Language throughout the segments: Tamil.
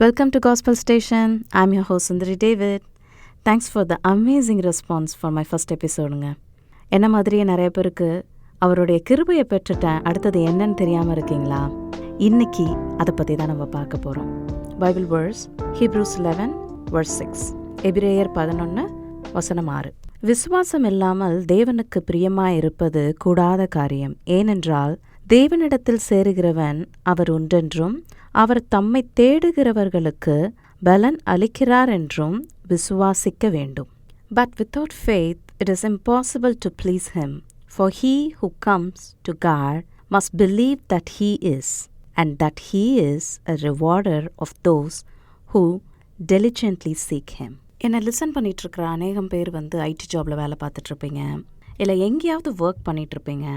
Welcome to Gospel Station. I'm your host Sundari David. Thanks for the amazing response for my first episodeங்க. என்ன மாதிரியே நிறைய பேருக்கு அவருடைய கிருபையை பெற்றுட்டேன், அடுத்தது என்னன்னு தெரியாமல் இருக்கீங்களா? இன்னைக்கு அதை பற்றி தான் நம்ம பார்க்க போகிறோம். Bible verse Hebrews 11 verse 6. எபிரேயர் 11 வசனம் 6. விசுவாசம் இல்லாமல் தேவனுக்கு பிரியமாய் இருப்பது கூடாத காரியம். ஏனென்றால் தேவனிடத்தில் சேருகிறவன் அவர் ஒன்றென்றும் அவர் தம்மை தேடுகிறவர்களுக்கு பலன் அளிக்கிறார் என்றும் விசுவாசிக்க வேண்டும். But without faith it is impossible to please him. For he who comes to God must believe that he is, and that he is a rewarder of those who diligently seek him. என்னை லிசன் பண்ணிகிட்ருக்கிற அநேகம் பேர் ஐடி ஜாபில் வேலை பார்த்துட்ருப்பீங்க, இல்லை எங்கேயாவது ஒர்க் பண்ணிகிட்ருப்பீங்க.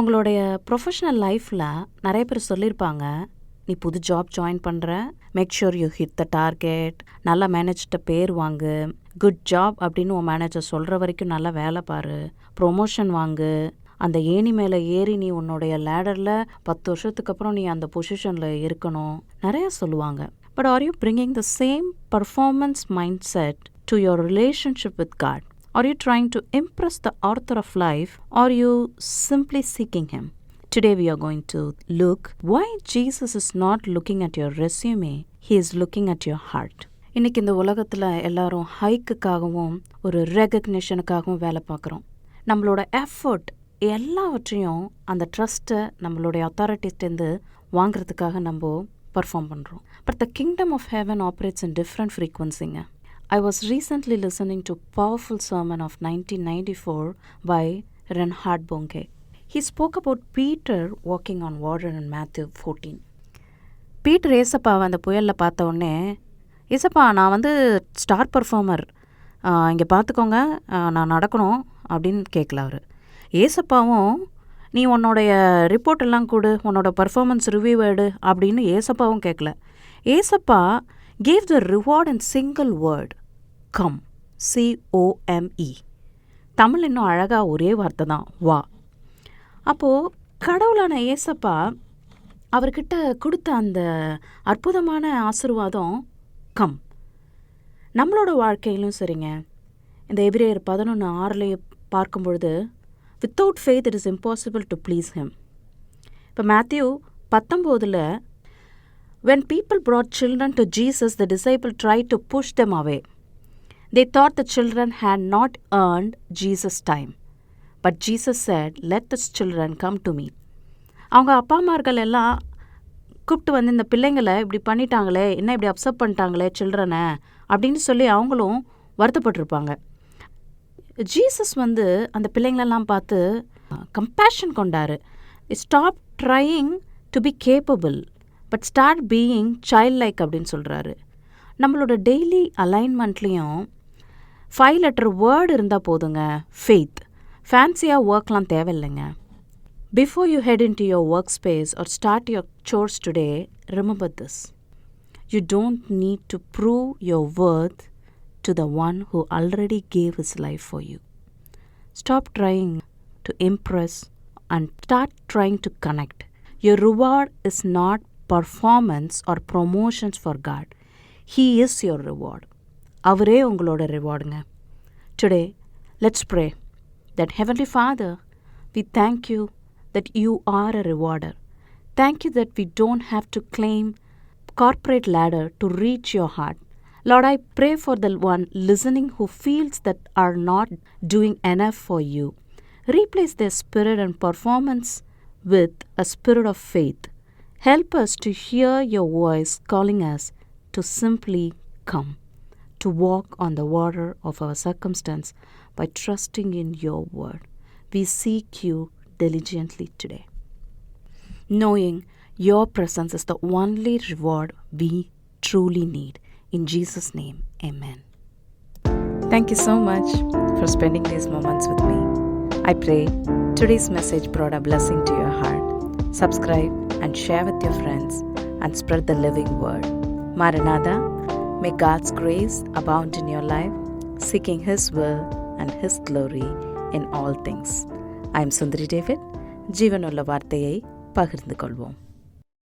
உங்களுடைய ப்ரொஃபஷனல் லைஃப்பில் நிறைய பேர் சொல்லியிருப்பாங்க, நீ புது ஜாப் ஜாயின் பண்ணுற, make sure you hit the target, நல்லா மேனேஜர்கிட்ட பேர் வாங்கு, குட் ஜாப் அப்படின்னு உன் மேனேஜர் சொல்கிற வரைக்கும் நல்லா வேலை பாரு, ப்ரொமோஷன் வாங்கு, அந்த ஏணி மேலே ஏறி நீ உன்னுடைய லேடரில் 10 வருஷத்துக்கு அப்புறம் நீ அந்த பொசிஷனில் இருக்கணும், நிறையா சொல்லுவாங்க. But are you bringing the same performance mindset to your relationship with God? Are you trying to impress the author of life, or are you simply seeking him? Today we are going to look why Jesus is not looking at your resume, he is looking at your heart. இன்னைக்கு இந்த உலகத்தில் எல்லாரும் ஹைக்குக்காகவும் ஒரு ரெகக்னிஷனுக்காகவும் வேலை பார்க்குறோம். நம்மளோட எஃபர்ட் எல்லாவற்றையும் அந்த ட்ரஸ்ட்டை நம்மளுடைய அத்தாரிட்டிஸ்டேருந்து வாங்கிறதுக்காக நம்ம பர்ஃபார்ம் பண்ணுறோம். But the kingdom of heaven operates in different ஃப்ரீக்வன்சிங்க. I was recently listening to a powerful sermon of 1994 by Reinhard Bonnke. He spoke about Peter walking on water in Matthew 14. Peter ஏசப்பாவை அந்த புயலில் பார்த்த உடனே, ஏசப்பா நான் ஸ்டார் பர்ஃபார்மர், இங்கே பார்த்துக்கோங்க, நான் நடக்கணும் அப்படின்னு கேட்கல அவர். ஏசப்பாவும் நீ உன்னோடைய ரிப்போர்ட் எல்லாம் கொடு, உன்னோட பர்ஃபார்மன்ஸ் ரிவ்யூ எடு அப்படின்னு ஏசப்பாவும் கேட்கல. ஏசப்பா gave the reward in single word, come, C-O-M-E. Tamil இன்னும் அழகாக ஒரே வார்த்தை தான், வா. அப்போது கடவுளான ஏசப்பா அவர்கிட்ட கொடுத்த அந்த அற்புதமான ஆசீர்வாதம் கம். நம்மளோட வாழ்க்கையிலும் சரிங்க, இந்த எபிரேயர் 11:6 பார்க்கும் பொழுது, without faith it is impossible to please him. இப்போ Matthew 19 when people brought children to Jesus, the disciples tried to push them away. They thought the children had not earned Jesus' time. But Jesus said, let the children come to me. அவங்க அப்பா அம்மார்கள் எல்லாம் கூப்பிட்டு இந்த பிள்ளைங்களை இப்படி பண்ணிட்டாங்களே, என்ன இப்படி அப்செட் பண்ணிட்டாங்களே சில்ட்ரனை அப்படின்னு சொல்லி அவங்களும் வருத்தப்பட்டிருப்பாங்க. ஜீசஸ் அந்த பிள்ளைங்களெல்லாம் பார்த்து கம்பேஷன் கொண்டாரு. Stop trying to be capable, but start being child like அப்படின்னு சொல்கிறாரு. நம்மளோட டெய்லி அலைன்மெண்ட்லேயும் 5 letter வேர்டு இருந்தால் போதுங்க. ஃபெய்த். ஃபேன்சியாக ஒர்க்லாம் தேவையில்லைங்க. Before you head into your workspace or start your source today, remember this: you don't need to prove your worth to the one who already gave his life for you. Stop trying to impress and start trying to connect. Your reward is not performance or promotions for God. He is your reward. அவரே உங்களோட ரிவார்டுங்க. Today, let's pray that Heavenly Father, we thank you that you are a rewarder. Thank you that we don't have to climb corporate ladder to reach your heart. Lord, I pray for the one listening who feels that are not doing enough for you. Replace their spirit and performance with a spirit of faith. Help us to hear your voice calling us to simply come, to walk on the water of our circumstance by trusting in your word. We seek you diligently today, knowing your presence is the only reward we truly need. In Jesus' name, amen. Thank you so much for spending these moments with me. I pray today's message brought a blessing to your heart. Subscribe and share with your friends and spread the living word. Maranatha, may God's grace abound in your life, seeking His will and His glory in all things. I am Sundari David. ஜீவனுள்ள வார்த்தையை பகிர்ந்து கொள்வோம்.